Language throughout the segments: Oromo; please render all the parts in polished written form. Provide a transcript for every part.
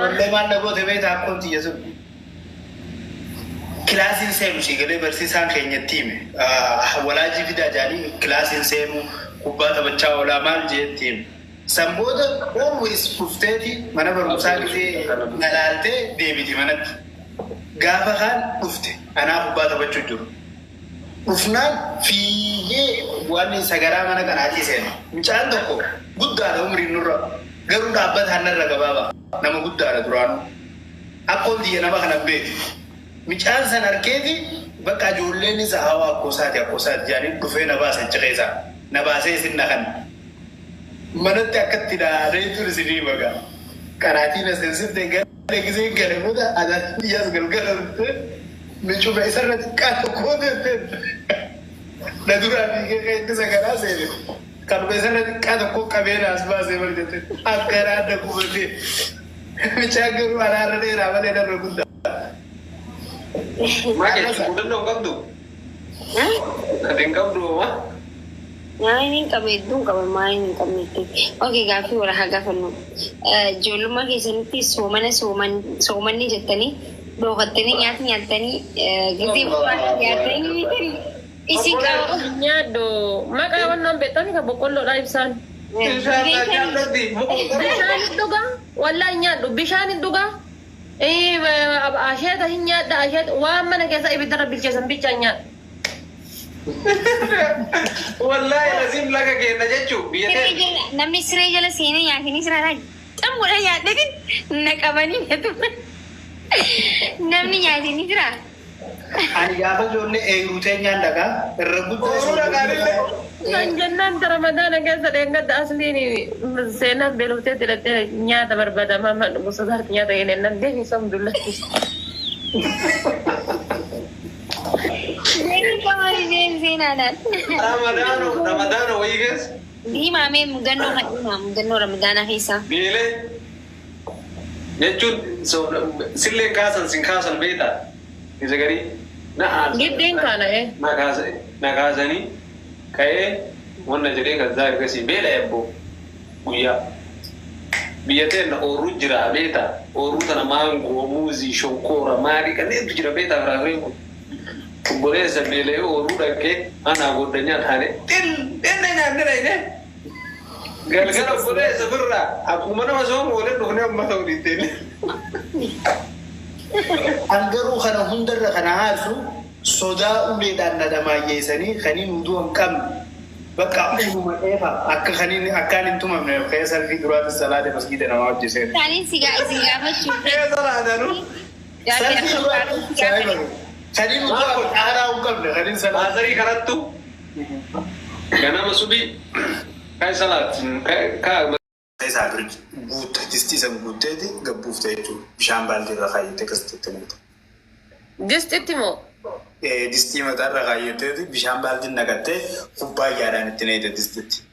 لما نقول تبي تأكل تيجي كلاسين سيمو شيء برسيسان كينيا تيم ولا جي في دجالي كلاسين سيمو كوبا تبتشا ولا مال جي تيم سامبودا always كفتي مانا برمسا كذي نلالته ديفيدي مانا غافا خان كفتي أنا كوبا تبتشو جو كفنا في واني سجارة مانا كان عادي سينو مش عندكو بودا عمري نورا غيرو دابت هنر رجبابا نما بودا درانو أقول دي أنا بخنا بيت ميشان سنركيدي بقى جولني سهوا كوسات يعني دفين نباس الجريزة نباسه سنخن منت أكتر دا ريتو رسيني بقى كراتي نسنسف تيجي لكزين كريمودا هذا ياس قلقل نشوف إسرنا كاتو كودة ندورا بيجي كذا سيد كانوا إسرنا كاتو كو كبير أسباب سيد أكراد كوبتي ميشان كرو على رني رامل إذا ركودا Makanya sebulan dong kamu tuh. Ada yang kamu dulu mah? Nah ini kami itu kami main kami itu. Oke gafi orang haga fanu. Joluma kisah nanti soman ni jatuh ni. Doa ni nyat ni. Gitu buat nyat ni. Isi kau nyado. Maka awan nampak tadi kau bokol lo live san. Bisa tak nanti. Bisa itu kan? Walau nyado. Bisa itu kan? أشياء هي ده أشياء وما نجلس أي بدر بالجسم بيجانيا والله لازم لك كده نجتشو بيته نمني سري جالس هنا يا هني سرارا كم ولا يا لكن نكابني itu نمني يا هني سرا أنا جابا جوني إيروتين يندكا ربوت Jangan Ramadan aja sedang ada asli ni senat belutnya tidak nyata berbeda mama musuh nyata ini nanti bisa alhamdulillah. Jadi kamari jadi senat. Ramadan woi guys. Di mame mudano Ramadan hisa. Bile. Nyecun so sille kasan sing kasan beta. Bisa gari. Nah. Gideng kana Nakasani. Kayak mana jadi kerja ke si bela ebo, buya. Biasa na oru jira beta, oru tanah mango, muzi, shokora, mari kan itu jira beta berapa? Boleh sebeli oru lagi, anak godanya thane. Nanya ini. Gara-gara boleh seberra. Aku mana masuk boleh dohnya masuk di sini. Anggaru kana hundar kana hasu. Soda udah dan ada maya sini, kanin udah angkam, baka umum apa? Kanin akanin tu mana? Kayak selfie durat salat masjid nama aja sih. Kanin siga macam. Kayak salah ada nu. Selfie durat saya kanin udah arah angkam deh, kanin salat. Asari karat tu. Karena masubi kayak salat, kayak Saya sagri but, disti sam but itu gabuf itu, shambal di rakai itu kesetiaan itu. Just itu mo. Disti mata rakai itu shambal di nagate, kubah jaran itu nih disti.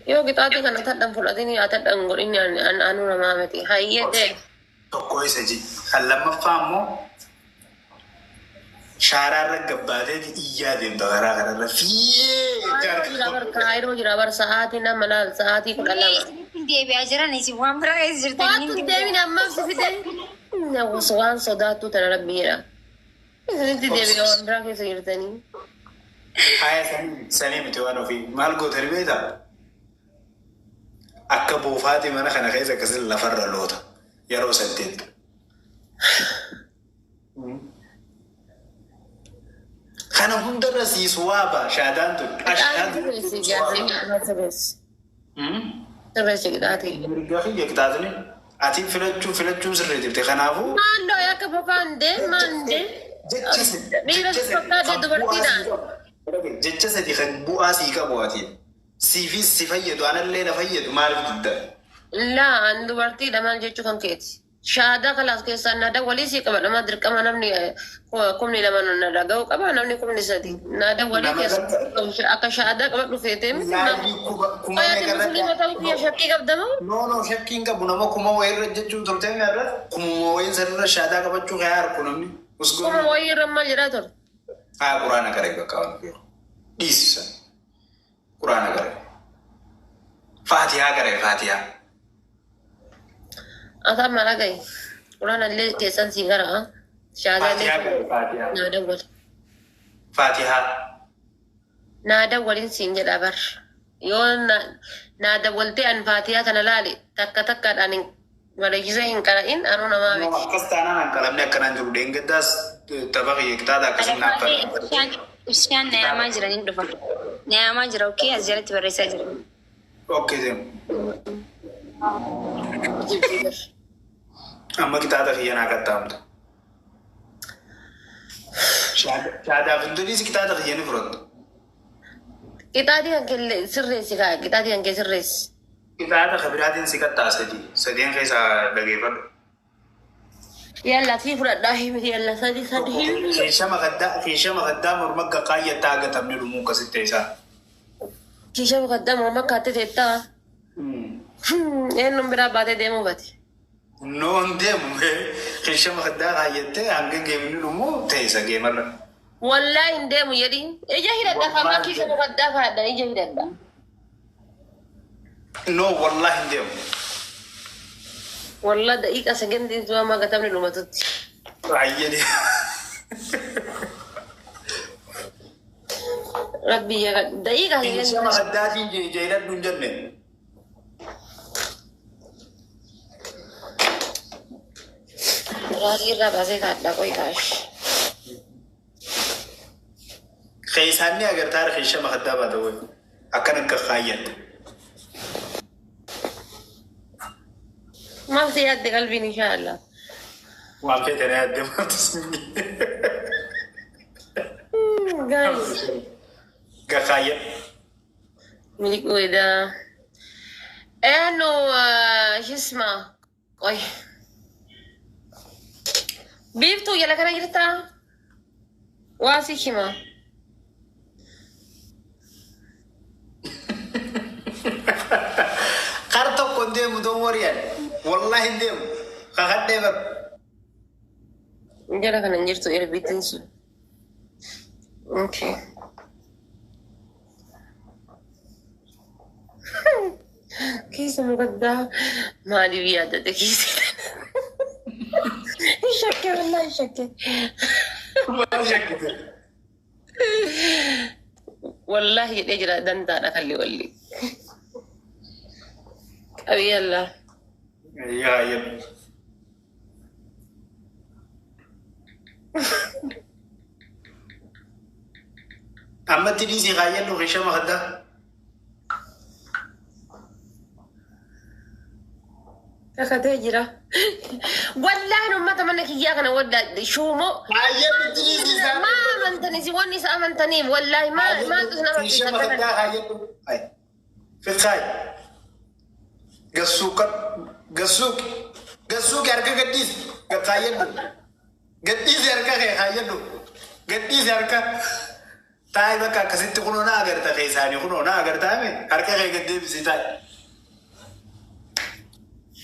Yo kita tu kan atas dan pulau ini atas dan ini anu nama mati. Hai deh. Tokko isaji kallam faamo shararra gabbate iya dem dagara gara fiye Jirabar kairo jirabar saati na manal saati ko dalawa. Dia biasa nih sih, wamra guys cerita Patu dewi nama sifite. Na waswan sodatu tanarabira. Ini dia bilang orang cerita ni. Hai sani itu anu fi malgo terbeda akka buufati mana kana kaisa kasil lafarra lota yaro santet kana hundara si suwaba shadantu ashhadu Terus kita hati. gafi ya kita tani ati filachu sirrete te kanafu Mando ya ke mande. Bila sepatah dia bertindak. jecha sadi kan bu'a si ka bu'ati si fayyadu anallee na fayyadu maaliif dudda La andu bertindak man jechu kan keti. Syahada kelas kesan nada wali sih kabar nama dirkam nama ni kumni nama nada gau kabar nama ni kumni sadi nada wali kesan akan syahada kabar lu fetem. Ayat muslim atau dia syaki kab dama? no shakkin ka bunama kuma wayar jechu tolten yarra kuma wayin sarra shada ka baccu khayar kunamni usgo Kuma wai ramal jerator. qur'ana kare ka kawan biyo isa qur'ana kare fatiha kare fatiha أثر ما لقي قرآن اللي كيسان سيجارة شهادة فاتحة نادى ول فاتحة نادى ولين سينجل أبر يون نادى ولتي أن فاتحة أنا لالي تك أن مريجين كائن أنا ما بيت كستانا نكلمنا كنا نقول دينك داس تبغى يكتادا كسمنا Ishaan naamaa jiraniin dhufa. Naamaa jira okkee as jalatti barreessaa jira. اوكي زين اما كتادا خيانا كتامت شهادة في اندونيسي كتادا خياني فرد كتادي أنك سرّيس كا كتادي أنك سرّيس كتادا خبرات سيكتا سدين خيسا دقيقة يلا في فرد داهي مثل يلا سادي في شما غدا مرمقا قاية تاغة تبني رموكا ستيسا كيشا مقدم وما كاتي تيتا إنهم برا بعد ديمو باتي نون ديمو في شما غدا قاية تاغة عنك جيمني رمو تيسا جيمر والله إن ديمو يدين إجا هيدا كما كيشا مقدم هذا إجا هيدا نو والله ديمو والله دقيقة سجن دين زوا ما كتبني لما تطي عيني ربي يا دقيقة في سجن شما غدا في جيلات من جنة راسي رابع زي كاتلا كوي كاش خيساني اگر تاريخ شما غدا بادوي أكنك خايت ما في يد قلبي إن شاء الله وعم في ترى قد ما تسمي جايز كخايت ملك ويدا إنه شو اسمه أي بيفتو يلا كنا جرتا واسي شما قرطو كندم دوريان والله دم خد دبر جرا كنا جرتو إلى بيتنسو أوكي كيس مقدّا ما لي بيادة كيس شكّي والله شكّي والله يجرى دندانا خلي ولي أبي يلا يا أما تنيسي غاية لو غيشة ما خدا كاكا جرا والله نما تمنك إياك أنا ودا شومو غاية تنيسي ما أمنتني سواني سأمنتني والله ما تسنى غيشة ما خدا غاية لو في الخاي قصوك ياركا قديس غاية لو قديس ياركا غاية لو قديس ياركا تاي بكا كسيت كنونا أغير تخيساني كنونا أغير تامي هركا غاية قديس بسي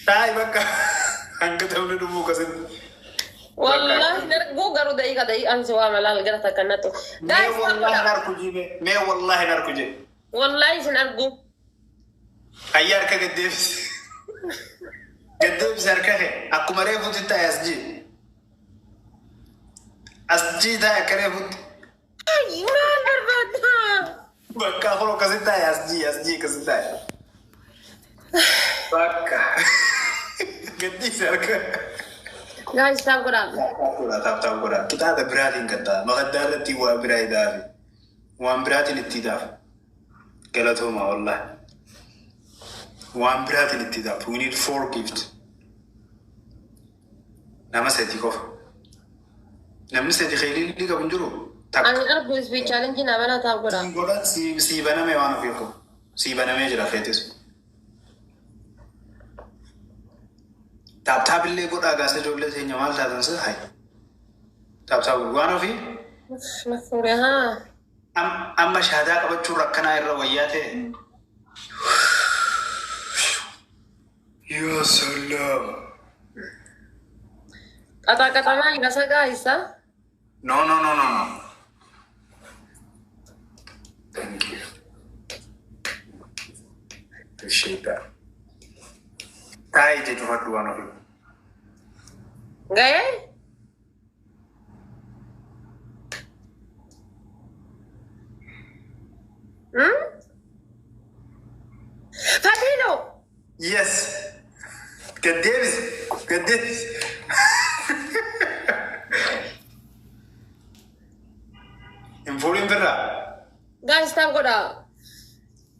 تاي بكا أنك تقول نمو كسيت والله نرجو قرو دقيقة أنسى وعمل على الجرة كنتو مي والله ناركو جي والله سنرجو أيار كقديس قديس هركا أكو مريء فوت تا أسجي تا كريم أي ما بربادها بكا خلو كسيتا أسجي كسيتا بكا قديس هركا guys تاب قرآن تاب قرآن kita ada berarti kata makadar tiwa berai dari wan berarti nitidaf kalau tu ma Allah wan berarti nitidaf we need 4 gifts nama setikof nama setik khili liga bunjuru tak أنا أربو إسبي challenge نبنا تاب قرآن goda si bana me wana fiqo si bana me jira fetis تاب اللي قد أجازة جولة هي نمال هذا نص هاي تاب وانا في مفهوم ها أما شهادة قبل شو ركنا الروايات يا سلام kata ما ينسى guys ها no thank you appreciate that تاي جدو هدو وانا في Gaya? Fatino! Yes. Gaddeebis. Gaddeebis. Hin fuudhin birraa. Guys, stop goda.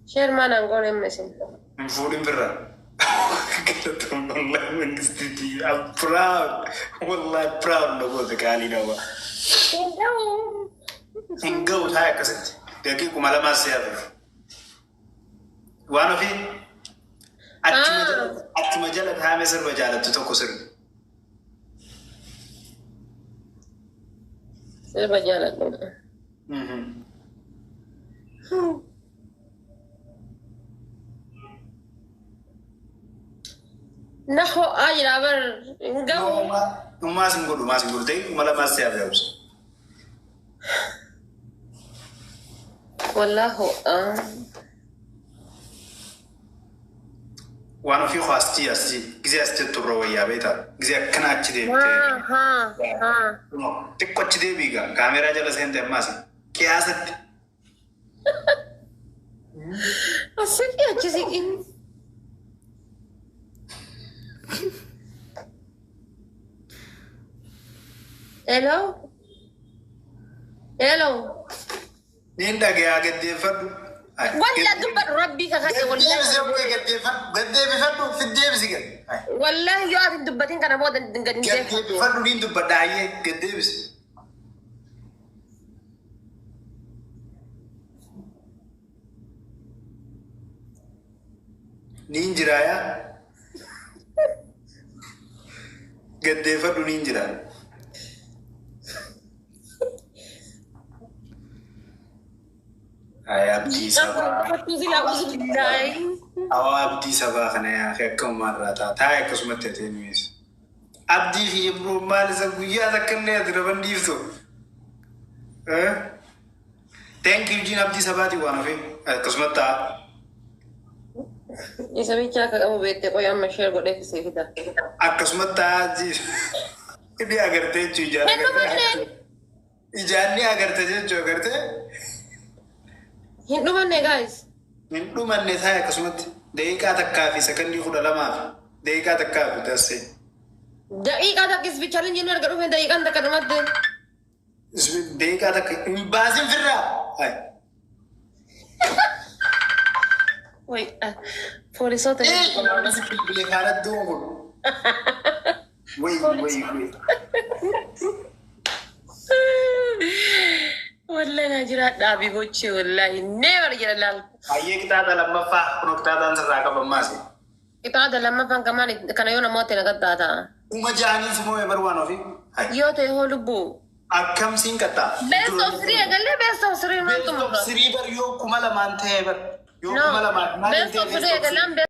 Share man and go in missing. Hin fuudhin birraa. Wallahi mangistiiti. I'm proud. Wallahi proud nagoota qaalii nama. Hin ga'u taa'e akkasitti. Daqiiquma lamaa si hafe. Waan ofii achuma jala taa'ame sirba jaalattu tokko sirbi. Sirba jaalattu. Naho ajira bar ngau. Mas nguru dai malah mas siap ya. Wallahu Waan ofii khasti gize asti turro wayya beeta gize akkana achi deemte xiqqoo achi deebiiga kaameraa jala seente ammaas qiyaasatti asiki achi siqin. Hello? Nin dhagaya gaddeeffadhu. Walla dubbat rabbii kakate wallahi. Gaddeeffadhu fiddeebisi gad. Wallahi yoo ati dubbatiin kana booda gad hin deebisu. Gaddeeffadhu nin dubbadha hayyee gaddeebisi. Nin jiraayaa. Gaddeeffadhu nin jiraa. Ay abdii sabaa. Awaa abdii sabaa kana yaa akka umarraa taa'e akkasumatti ati himis. Abdii fi ibroo maal isa guyyaa takkanne ati raban dhiiftu. Thank you jiin abdii sabaati waan ofi akkasumatti ta'a. Isa bichaa akka qabu beektee qoy amma ishee godhee fisee fida. Akkasumatti ta'a jiin. Inni agartee jechuu ijaarra. Ijaarni agartee jechuu agartee. Hin dhumanne guys. Hin dhumanne taa'e akkasumatti daqiiqaa takkaa fi sakandii 12 daqiiqaa takkaa fi taasise. Daqiiqaa takkis fi challenge inni arga dhufe daqiiqaan takka dhumatte. Daqiiqaa takka hin baasin firraa. Wait, poolisoota. Bileekaana duun kun. Wait. Wallahi na jira dhaabii gochee wallahi never jira laal. Hayyee qixaata lammaffaa kun qixaataan sirraa qaban maasi. Qixaata lammaffaan kamaan kana yoo namoota na qaxxaata. Uma jaaniif moo ebarwaan ofii? Yoo ta'e hoo lubbuu. Akkamsiin qaxxaa? Best of 3 eegalee best of 3 maaltu Best of 3 bar yoo 2,000 ta'e bar. Yoo 2,000 maal best of 3 eegalee